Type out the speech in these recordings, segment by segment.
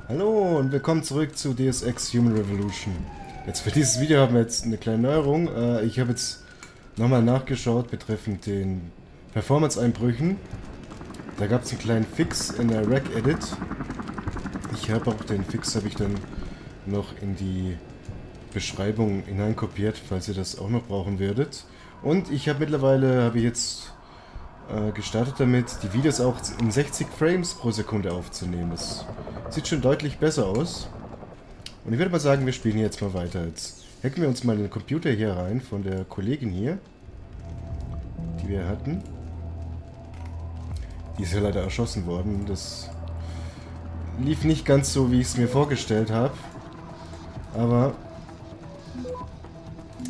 Hallo und willkommen zurück zu Deus Ex Human Revolution. Jetzt für dieses Video haben wir jetzt eine kleine Neuerung. Ich habe jetzt nochmal nachgeschaut betreffend den Performance-Einbrüchen. Da gab es einen kleinen Fix in der Rec-Edit. Ich habe auch den Fix habe ich dann noch in die Beschreibung hineinkopiert, falls ihr das auch noch brauchen würdet. Und ich habe mittlerweile gestartet damit, die Videos auch in 60 Frames pro Sekunde aufzunehmen. Das sieht schon deutlich besser aus. Und ich würde mal sagen, wir spielen jetzt mal weiter. Jetzt hacken wir uns mal den Computer hier rein von der Kollegin hier, die wir hatten. Die ist ja leider erschossen worden. Das lief nicht ganz so, wie ich es mir vorgestellt habe. Aber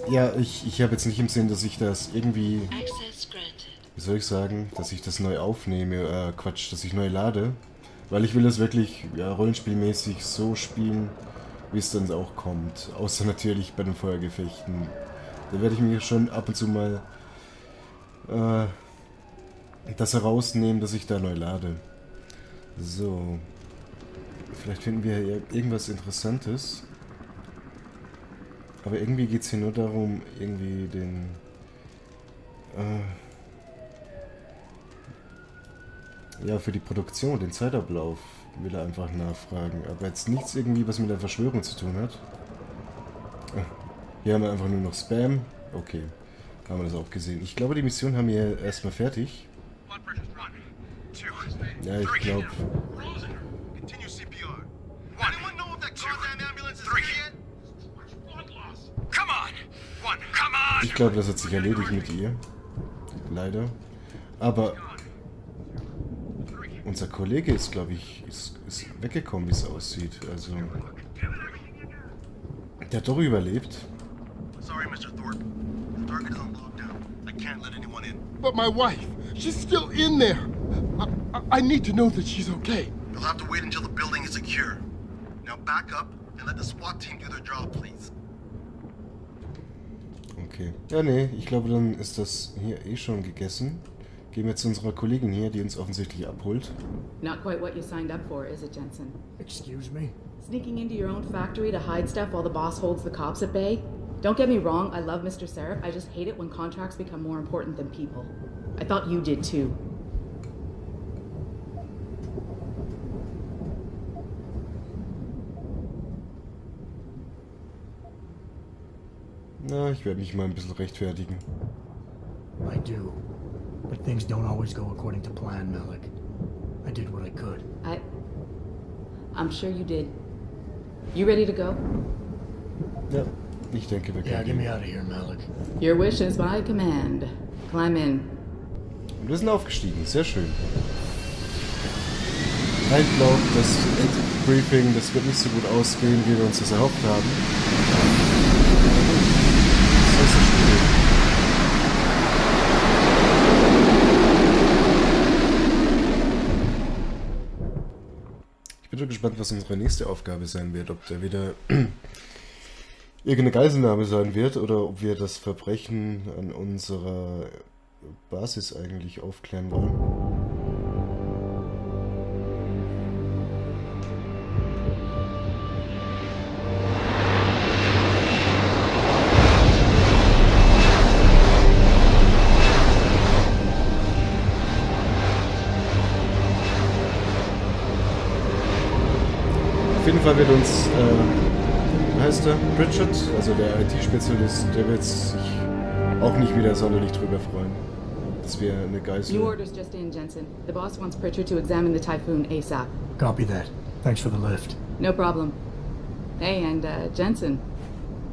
ja, ich habe jetzt nicht im Sinn, dass ich das irgendwie... Wie soll ich sagen, dass ich das neu aufnehme, dass ich neu lade. Weil ich will das wirklich, ja, rollenspielmäßig so spielen, wie es dann auch kommt. Außer natürlich bei den Feuergefechten. Da werde ich mir schon ab und zu mal das herausnehmen, dass ich da neu lade. So. Vielleicht finden wir hier irgendwas Interessantes. Aber irgendwie geht es hier nur darum, irgendwie den... ja, für die Produktion, den Zeitablauf will er einfach nachfragen. Aber jetzt nichts irgendwie, was mit der Verschwörung zu tun hat. Hier haben wir einfach nur noch Spam. Okay, haben wir das auch gesehen. Ich glaube, die Mission haben wir erstmal fertig. Ja, ich glaube... Ich glaube, das hat sich erledigt mit ihr. Leider. Aber... unser Kollege ist, glaube ich, ist weggekommen, wie es aussieht. Also, der hat doch überlebt. Sorry, Mr. Thorpe. The target is on lockdown. I can't let anyone in. But my wife, she's still in there. I need to know that she's okay. You'll have to wait until the building is secure. Now back up and let the SWAT team do their job, please. Okay. Ja, nee, ich glaube, dann ist das hier eh schon gegessen. Gehen wir zu unserer Kollegin hier, die uns offensichtlich abholt. Not quite what you signed up for, is it, Jensen? Excuse me? Sneaking into your own factory to hide stuff while the boss holds the cops at bay? Don't get me wrong, I love Mr. Seraph. I just hate it when contracts become more important than people. I thought you did too. Na, ich werde mich mal ein bisschen rechtfertigen. I do. But things don't always go according to plan, Malik. I did what I could. I'm sure you did. You ready to go? Ja, ich denke, wir Yeah, können get me gehen. out of here, Malik. Your wish is my command. Climb in. Und wir sind aufgestiegen, sehr schön. Ich glaube, das Briefing, das wird nicht so gut ausgehen, wie wir uns das erhofft haben. Das ist schwierig. Ich bin schon gespannt, was unsere nächste Aufgabe sein wird. Ob da wieder irgendeine Geiselnahme sein wird oder ob wir das Verbrechen an unserer Basis eigentlich aufklären wollen. Auf jeden Fall wird uns, wie heißt der? Richard, also der IT-Spezialist, der wird sich auch nicht wieder sonderlich drüber freuen, dass wir eine Geisel... New orders just in, Jensen. The boss wants Pritchard to examine the Typhoon ASAP. Copy that. Thanks for the lift. No problem. Hey, and Jensen,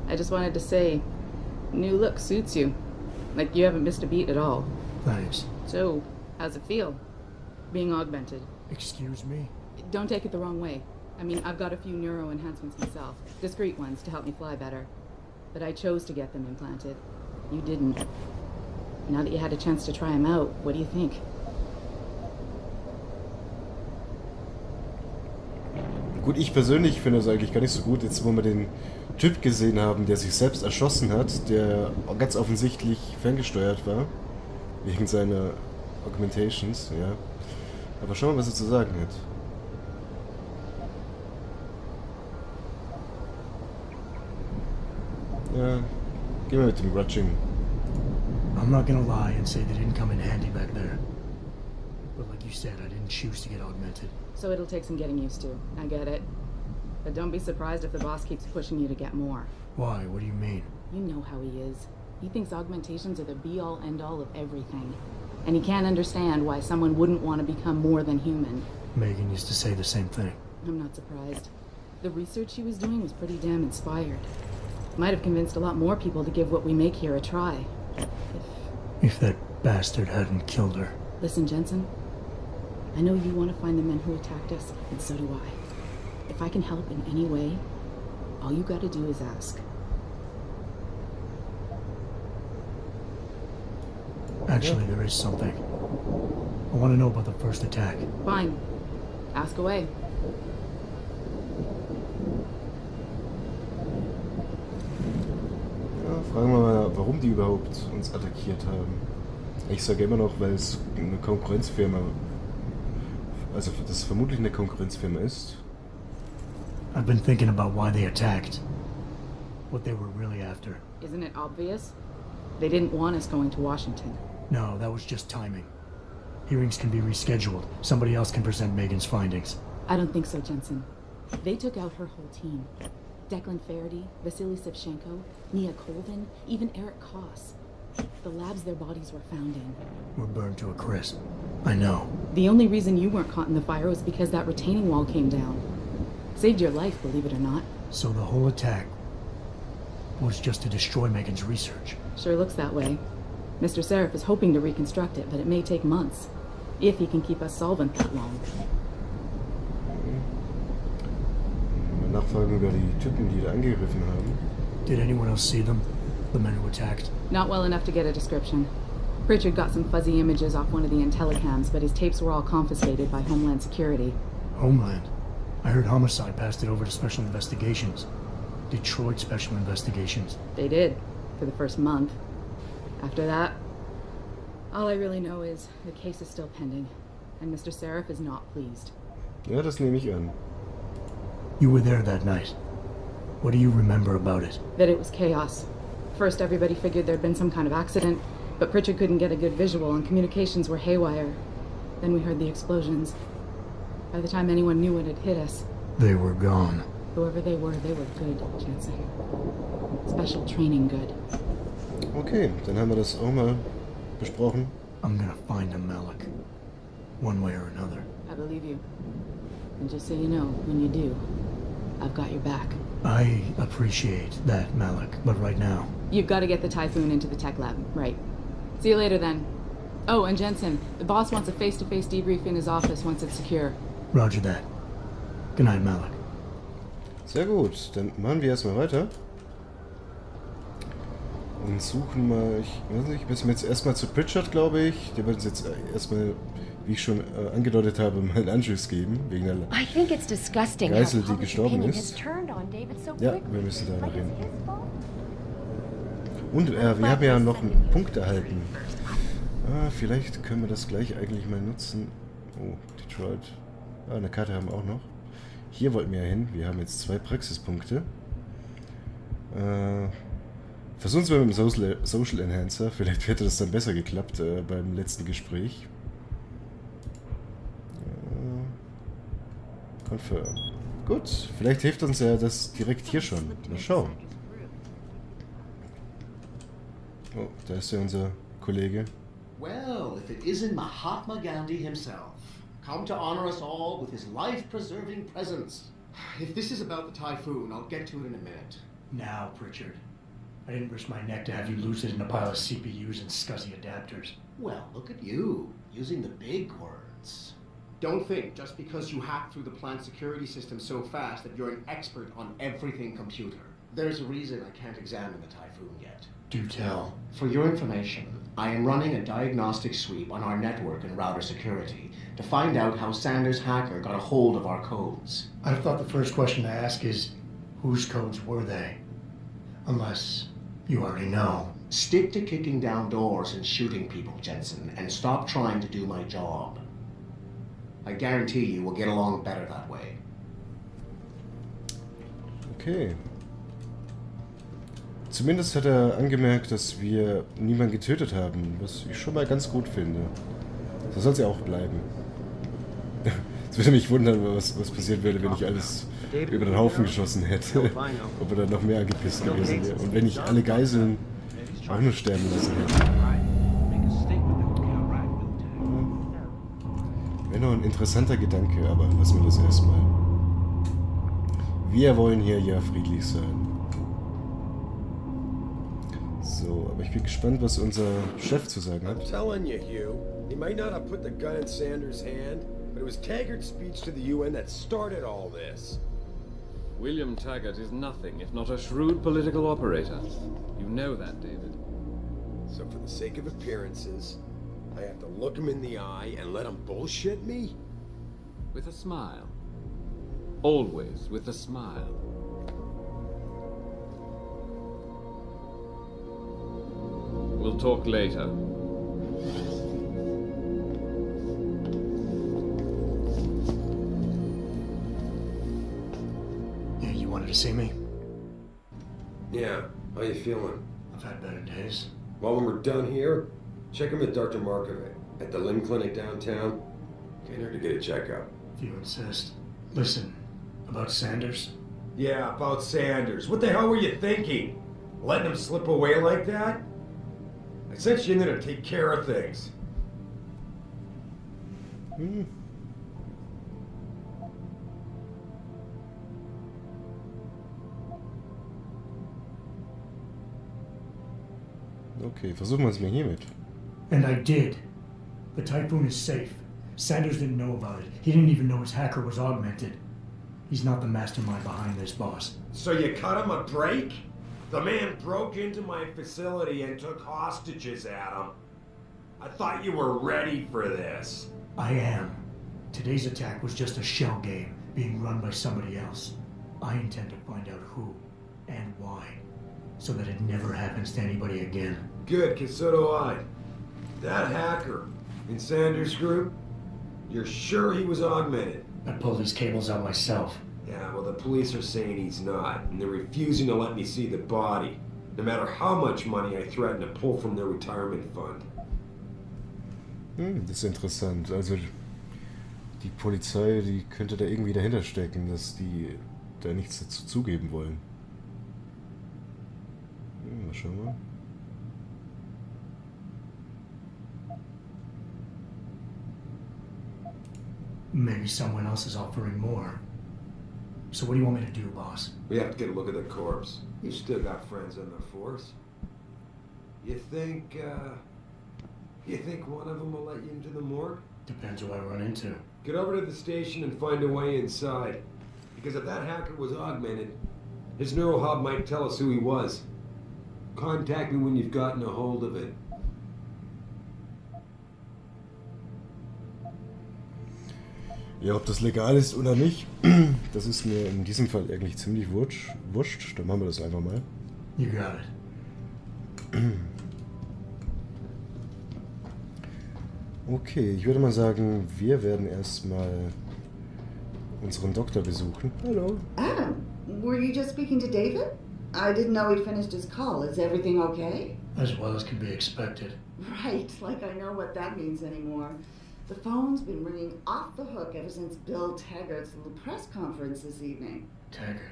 I just wanted to say, new look suits you. Like you haven't missed a beat at all. Thanks. So, how's it feel? Being augmented? Excuse me? Don't take it the wrong way. I mean, I've got a few neuro enhancements myself. Discreet ones to help me fly better. But I chose to get them implanted. You didn't. Now that you had a chance to try them out, what do you think? Gut, ich persönlich finde es eigentlich gar nicht so gut, jetzt wo wir den Typ gesehen haben, der sich selbst erschossen hat, der ganz offensichtlich ferngesteuert war, wegen seiner Augmentations, ja. Aber schauen wir mal, was er zu sagen hat. Ja, gehen wir mit dem Grudging. I'm not gonna lie and say they didn't come in handy back there. But like you said, I didn't choose to get augmented. So it'll take some getting used to. I get it. But don't be surprised if the boss keeps pushing you to get more. Why? What do you mean? You know how he is. He thinks augmentations are the be-all, end-all of everything. And he can't understand why someone wouldn't want to become more than human. Megan used to say the same thing. I'm not surprised. The research she was doing was pretty damn inspired. Might have convinced a lot more people to give what we make here a try. If that bastard hadn't killed her. Listen, Jensen. I know you want to find the men who attacked us, and so do I. If I can help in any way, all you gotta do is ask. Actually, there is something. I want to know about the first attack. Fine. Ask away. Ja, fragen wir mal, warum die überhaupt uns attackiert haben. Ich sage immer noch, weil es eine Konkurrenzfirma, also dass es vermutlich eine Konkurrenzfirma ist. I've been thinking about why they attacked. What they were really after. Isn't it obvious? They didn't want us going to Washington. No, that was just timing. Hearings can be rescheduled. Somebody else can present Megan's findings. I don't think so, Jensen. They took out her whole team. Declan Faraday, Vasily Savchenko, Nia Colvin, even Eric Koss. The labs their bodies were found in. We're burned to a crisp. I know. The only reason you weren't caught in the fire was because that retaining wall came down. Saved your life, believe it or not. So the whole attack was just to destroy Megan's research. Sure looks that way. Mr. Seraph is hoping to reconstruct it, but it may take months. If he can keep us solvent that long. Mal nachfragen über die Typen, die da angegriffen haben. Did anyone else see them? The men who attacked? Not well enough to get a description. Pritchard got some fuzzy images off one of the Intellicams, but his tapes were all confiscated by Homeland Security. Homeland? I heard Homicide passed it over to Special Investigations. Detroit Special Investigations. They did, for the first month. After that, all I really know is the case is still pending, and Mr. Seraph is not pleased. Ja, das nehme ich an. You were there that night. What do you remember about it? That it was chaos. First, everybody figured there'd been some kind of accident, but Pritchard couldn't get a good visual and communications were haywire. Then we heard the explosions. By the time anyone knew what had hit us, They were gone. whoever they were good, Jensen. Special training good. Okay, dann haben wir das auch mal besprochen. I'm gonna find him, Malik. One way or another. I believe you. And just so you know, when you do, I've got your back. I appreciate that, Malik, but right now... You've got to get the Typhoon into the tech lab, right. See you later then. Oh, and Jensen, the boss wants a face-to-face debrief in his office once it's secure. Roger that. Good night, Malik. Sehr gut, dann machen wir erstmal weiter. Und suchen mal, ich weiß nicht, müssen wir jetzt erstmal zu Pritchard, glaube ich. Der wird uns jetzt erstmal, wie ich schon angedeutet habe, mal einen Anschluss geben, wegen der I think it's disgusting how Geisel, die public gestorben opinion ist. has turned on David so Ja, quickly. wir müssen da noch Like hin. it's his fault. Und wir haben ja noch einen Punkt erhalten. Vielleicht können wir das gleich eigentlich mal nutzen. Oh, Detroit. Eine Karte haben wir auch noch. Hier wollten wir ja hin. Wir haben jetzt 2 Praxispunkte. Versuchen wir mit dem Social Enhancer. Vielleicht hätte das dann besser geklappt beim letzten Gespräch. Confirm. Gut, vielleicht hilft uns ja das direkt hier schon. Mal schauen. Oh, da ist ja unser Kollege. Well, if it isn't Mahatma Gandhi himself, come to honor us all with his life-preserving presence. If this is about the Typhoon, I'll get to it in a minute. Now, Pritchard. I didn't risk my neck to have you lose it in a pile of CPUs and scuzzy adapters. Well, look at you, using the big words. Don't think just because you hacked through the plant security system so fast that you're an expert on everything computer. There's a reason I can't examine the Typhoon yet. Do tell. For your information, I am running a diagnostic sweep on our network and router security to find out how Sanders' hacker got a hold of our codes. I thought the first question to ask is, whose codes were they? Unless you already know. Stick to kicking down doors and shooting people, Jensen, and stop trying to do my job. I guarantee you we'll get along better that way. Okay. Zumindest hat er angemerkt, dass wir niemanden getötet haben, was ich schon mal ganz gut finde. So soll es ja auch bleiben. Es würde mich wundern, was passieren würde, wenn ich alles über den Haufen geschossen hätte. Ob er dann noch mehr angepisst gewesen wäre. Und wenn ich alle Geiseln auch nur sterben lassen hätte. Wäre noch ein interessanter Gedanke, aber lassen wir das erstmal. Wir wollen hier ja friedlich sein. So, aber ich bin gespannt, was unser Chef zu sagen hat. I'm telling you, Hugh, he might not have put the gun in Sanders' hand, but it was Taggart's speech to the UN that started all this. William Taggart is nothing if not a shrewd political operator. You know that, David. So for the sake of appearances, I have to look him in the eye and let him bullshit me? With a smile. Always with a smile. We'll talk later. Yeah, you wanted to see me? Yeah, how you feeling? I've had better days. Well, when we're done here, check him at Dr. Markovic at the Limb Clinic downtown. Can't hurt to get a checkup. If you insist. Listen, about Sanders? Yeah, about Sanders. What the hell were you thinking? Letting him slip away like that? I sent you in there to take care of things. Okay, versuchen wir es mal hiermit. And I did. The Typhoon is safe. Sanders didn't know about it. He didn't even know his hacker was augmented. He's not the mastermind behind this, boss. So you cut him a break? The man broke into my facility and took hostages at him. I thought you were ready for this. I am. Today's attack was just a shell game being run by somebody else. I intend to find out who and why, so that it never happens to anybody again. Good, 'cause so do I. That hacker in Sanders' group, you're sure he was augmented? I pulled these cables out myself. Yeah, well, the police are saying he's not, and they're refusing to let me see the body, no matter how much money I threaten to pull from their retirement fund. Das ist interessant. Also die Polizei, die könnte da irgendwie dahinter stecken, dass die da nichts dazu zugeben wollen. Mal schauen wir. Maybe someone else is offering more. So what do you want me to do, boss? We have to get a look at the corpse. You still got friends on the force. You think one of them will let you into the morgue? Depends who I run into. Get over to the station and find a way inside. Because if that hacker was augmented, his neural hub might tell us who he was. Contact me when you've gotten a hold of it. Ja, ob das legal ist oder nicht, das ist mir in diesem Fall eigentlich ziemlich wurscht. Dann machen wir das einfach mal. You got it. Okay, ich würde mal sagen, wir werden erstmal unseren Doktor besuchen. Hallo. Adam, were you just speaking to David? I didn't know he'd finished his call. Is everything okay? As well as can be expected. Right, like I know what that means anymore. The phone's been ringing off the hook ever since Bill Taggart's little press conference this evening. Taggart.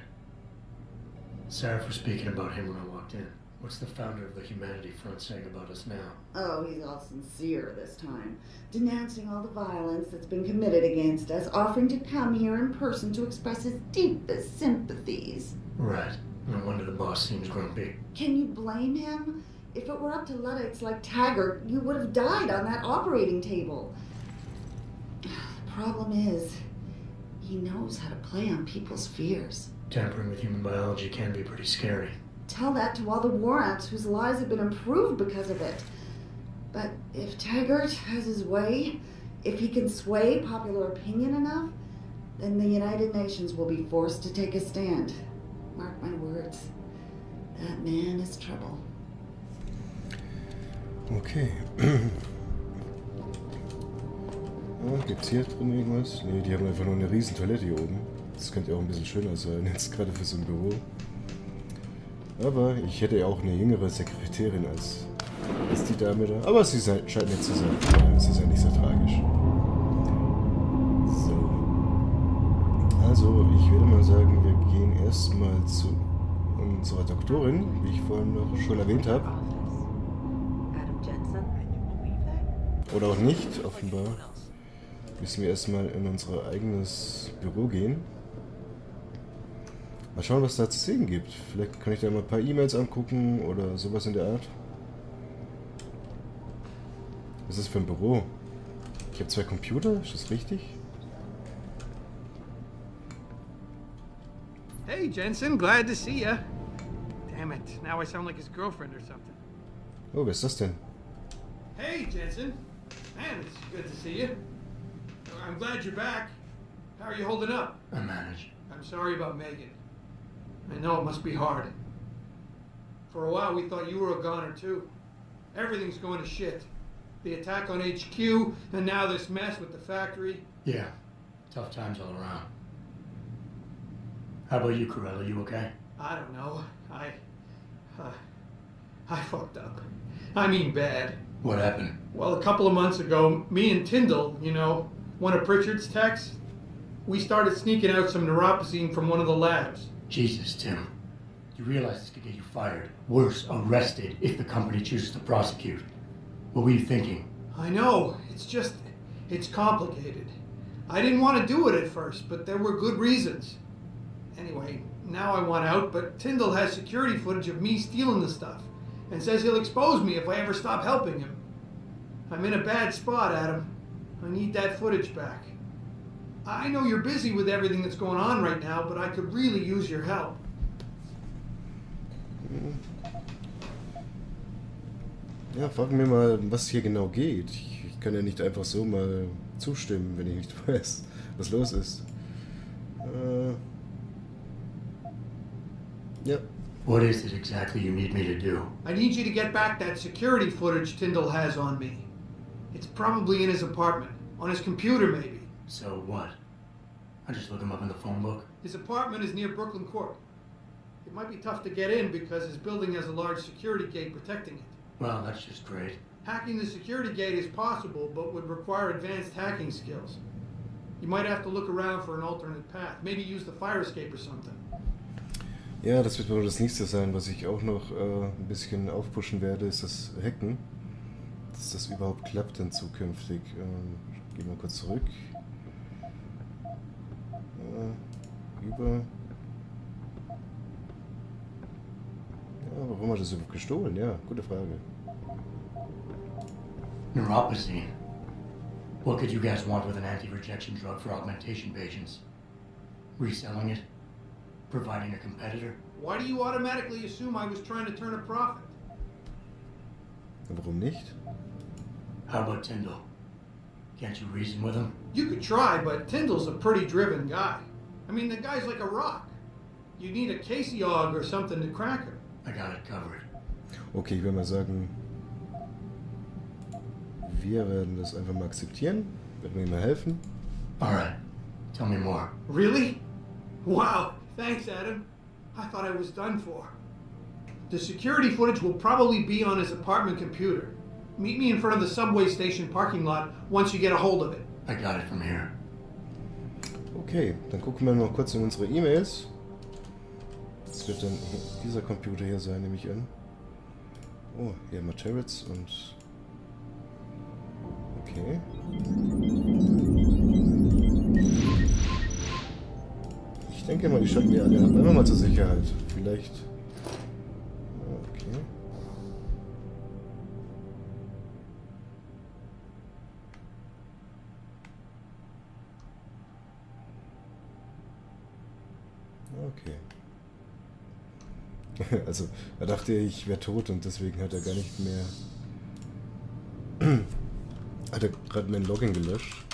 Sorry for speaking about him when I walked in. What's the founder of the Humanity Front saying about us now? Oh, he's all sincere this time, denouncing all the violence that's been committed against us, offering to come here in person to express his deepest sympathies. Right. No wonder the boss seems grumpy. Can you blame him? If it were up to Luddites like Taggart, you would have died on that operating table. The problem is, he knows how to play on people's fears. Tampering with human biology can be pretty scary. Tell that to all the war ants whose lives have been improved because of it. But if Taggart has his way, if he can sway popular opinion enough, then the United Nations will be forced to take a stand. Mark my words. That man is trouble. Okay. Gibt's hier drin irgendwas? Ne, die haben einfach nur eine riesen Toilette hier oben. Das könnte ja auch ein bisschen schöner sein, jetzt gerade für so ein Büro. Aber ich hätte ja auch eine jüngere Sekretärin als die Dame da. Aber sie scheint nett zu sein. Ja, es ist ja nicht so tragisch. So. Also, ich würde mal sagen, wir gehen erstmal zu unserer Doktorin, wie ich vorhin noch schon erwähnt habe. Oder auch nicht, offenbar. Müssen wir erstmal in unser eigenes Büro gehen. Mal schauen, was da zu sehen gibt. Vielleicht kann ich da mal ein paar E-Mails angucken oder sowas in der Art. Was ist das für ein Büro? Ich habe 2 Computer, ist das richtig? Hey, Jensen, glad to see ya. Damn it, now I sound like his girlfriend or something. Oh, wer ist das denn? Hey, Jensen. Man, it's good to see you. I'm glad you're back. How are you holding up? I managed. I'm sorry about Megan. I know it must be hard. For a while, we thought you were a goner, too. Everything's going to shit. The attack on HQ, and now this mess with the factory. Yeah, tough times all around. How about you, Corella? You okay? I don't know. I fucked up. I mean bad. What happened? Well, a couple of months ago, me and Tyndall, you know, one of Pritchard's techs, we started sneaking out some neuropozyne from one of the labs. Jesus, Tim. You realize this could get you fired. Worse, arrested if the company chooses to prosecute. What were you thinking? I know. It's complicated. I didn't want to do it at first, but there were good reasons. Anyway, now I want out, but Tyndall has security footage of me stealing the stuff and says he'll expose me if I ever stop helping him. I'm in a bad spot, Adam. I need that footage back. I know you're busy with everything that's going on right now, but I could really use your help. Ja, fragen wir mal, was hier genau geht. Ich kann ja nicht einfach so mal zustimmen, wenn ich nicht weiß, was los ist. Ja. What is it exactly you need me to do? I need you to get back that security footage Tyndall has on me. It's probably in his apartment, on his computer maybe. So what? I just look him up in the phone book? His apartment is near Brooklyn Court. It might be tough to get in because his building has a large security gate protecting it. Well, that's just great. Hacking the security gate is possible, but would require advanced hacking skills. You might have to look around for an alternate path. Maybe use the fire escape or something. Ja, das wird wohl das nächste sein, was ich auch noch ein bisschen aufpushen werde, ist das Hacken. Dass das überhaupt klappt dann zukünftig. Gehen wir kurz zurück. Über. Ja, warum hat er das überhaupt gestohlen? Ja, gute Frage. Neuropozyne. What could you guys want with an anti-rejection drug for augmentation patients? Reselling it? Providing a competitor? Why do you automatically assume I was trying to turn a profit? Warum nicht? How about Tyndall? Can't you reason with him? You could try, but Tyndall's a pretty driven guy. I mean, the guy's like a rock. You need a Casey aug or something to crack him. I got it covered. Okay, ich würde mal sagen, wir werden das einfach mal akzeptieren. Werden wir ihm mal helfen. Alright. Tell me more. Really? Wow. Thanks, Adam. I thought I was done for. The security footage will probably be on his apartment computer. Meet me in front of the subway station parking lot once you get a hold of it. I got it from here. Okay, dann gucken wir noch kurz in unsere E-Mails. Das wird dann dieser Computer hier sein, nehme ich an. Oh, hier haben wir Turrets und... Okay. Ich denke mal, die schalten wir alle ab. Einfach mal zur Sicherheit. Vielleicht... Okay. Okay. Also, er dachte, ich wäre tot und deswegen hat er gar nicht mehr... Hat er gerade mein Login gelöscht.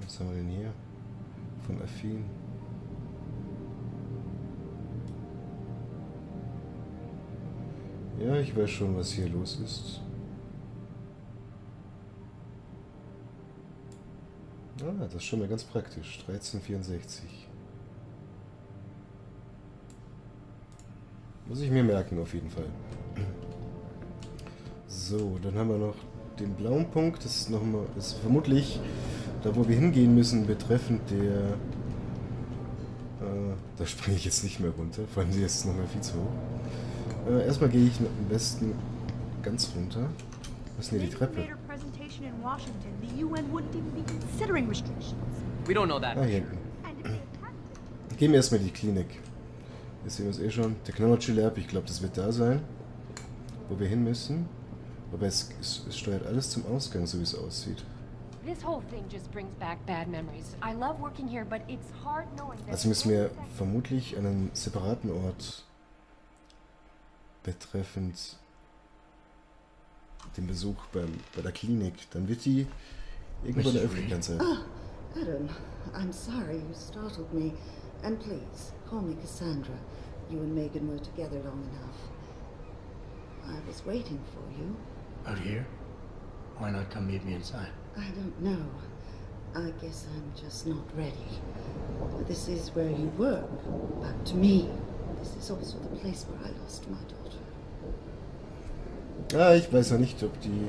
Was haben wir denn hier? Von Affin. Ja, ich weiß schon, was hier los ist. Ah, das ist schon mal ganz praktisch. 1364. Muss ich mir merken, auf jeden Fall. So, dann haben wir noch den blauen Punkt. Das ist nochmal, das ist vermutlich da, wo wir hingehen müssen, betreffend der. Da springe ich jetzt nicht mehr runter, vor allem hier ist es nochmal viel zu hoch. Erstmal gehe ich am besten ganz runter. Was ist denn hier die Treppe? Ah, hier hinten. Gehen wir erstmal in die Klinik. Hier sehen wir es eh schon. Technology Lab, ich glaube, das wird da sein, wo wir hin müssen. Aber es steuert alles zum Ausgang, so wie es aussieht. Also müssen wir vermutlich an einem separaten Ort betreffend den Besuch bei der Klinik. Dann wird die irgendwo in der Öffentlichkeit sein. Oh, Adam, I'm sorry you startled me. And please, call me Cassandra. You and Megan were together long enough. I was waiting for you. Out here? Why not come meet me inside? I don't know. I guess I'm just not ready. This is where you work, but to me, this is also the place where I lost my daughter. Ja, ich weiß ja nicht, ob die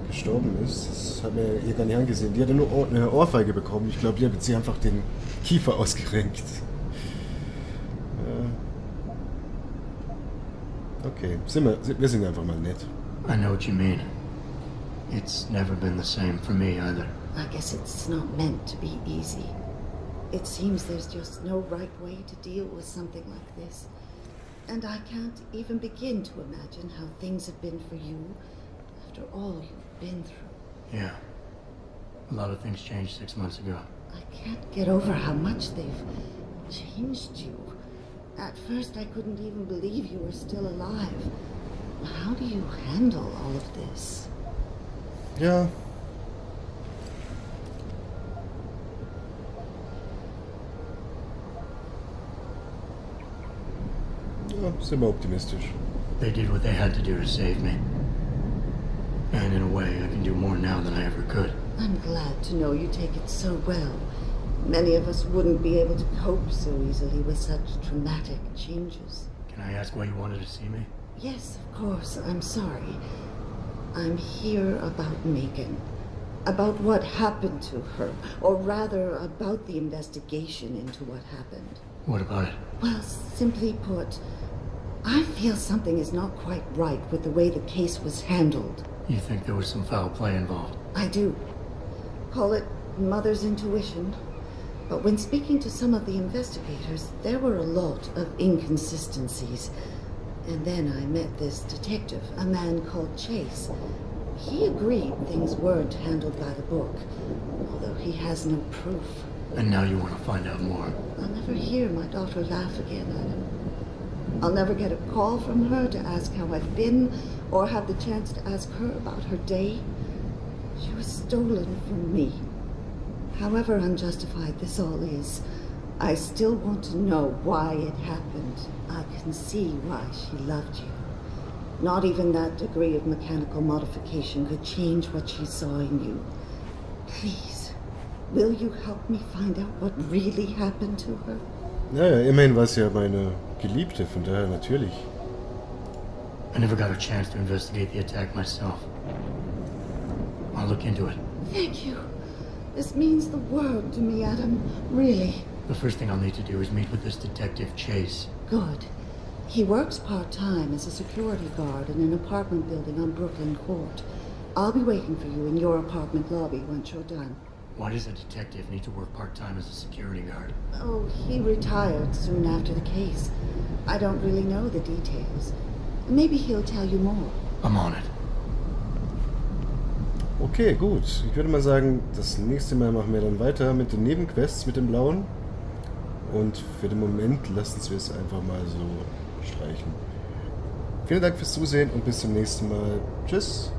gestorben ist. Das haben wir ihr gar nicht angesehen. Die hat ja nur eine Ohrfeige bekommen. Ich glaube, die hat sie einfach den Kiefer ausgerenkt. Okay, wir sind einfach mal nett. I know what you mean. It's never been the same for me either. I guess it's not meant to be easy. It seems there's just no right way to deal with something like this. And I can't even begin to imagine how things have been for you after all you've been through. Yeah. A lot of things changed 6 months ago. I can't get over how much they've changed you. At first I couldn't even believe you were still alive. How do you handle all of this? Ja. Ja, sind wir optimistisch. They did what they had to do to save me. And in a way, I can do more now than I ever could. I'm glad to know you take it so well. Many of us wouldn't be able to cope so easily with such traumatic changes. Can I ask why you wanted to see me? Yes, of course. I'm sorry. I'm here about Megan. About what happened to her. Or rather, about the investigation into what happened. What about it? Well, simply put, I feel something is not quite right with the way the case was handled. You think there was some foul play involved? I do. Call it mother's intuition. But when speaking to some of the investigators, there were a lot of inconsistencies. And then I met this detective, a man called Chase. He agreed things weren't handled by the book, although he has no proof. And now you want to find out more? I'll never hear my daughter laugh again, Adam. I'll never get a call from her to ask how I've been, or have the chance to ask her about her day. She was stolen from me. However unjustified this all is, I still want to know why it happened. I can see why she loved you. Not even that degree of mechanical modification could change what she saw in you. Please, will you help me find out what really happened to her? Naja, immerhin war es ja meine Geliebte, von daher natürlich. I never got a chance to investigate the attack myself. I'll look into it. Thank you. This means the world to me, Adam. Really. The first thing I'll need to do is meet with this detective, Chase. Good. He works part-time as a security guard in an apartment building on Brooklyn Court. I'll be waiting for you in your apartment lobby once you're done. Why does a detective need to work part-time as a security guard? Oh, he retired soon after the case. I don't really know the details. Maybe he'll tell you more. I'm on it. Okay, gut. Ich würde mal sagen, das nächste Mal machen wir dann weiter mit den Nebenquests, mit dem Blauen. Und für den Moment lassen wir es einfach mal so streichen. Vielen Dank fürs Zusehen und bis zum nächsten Mal. Tschüss.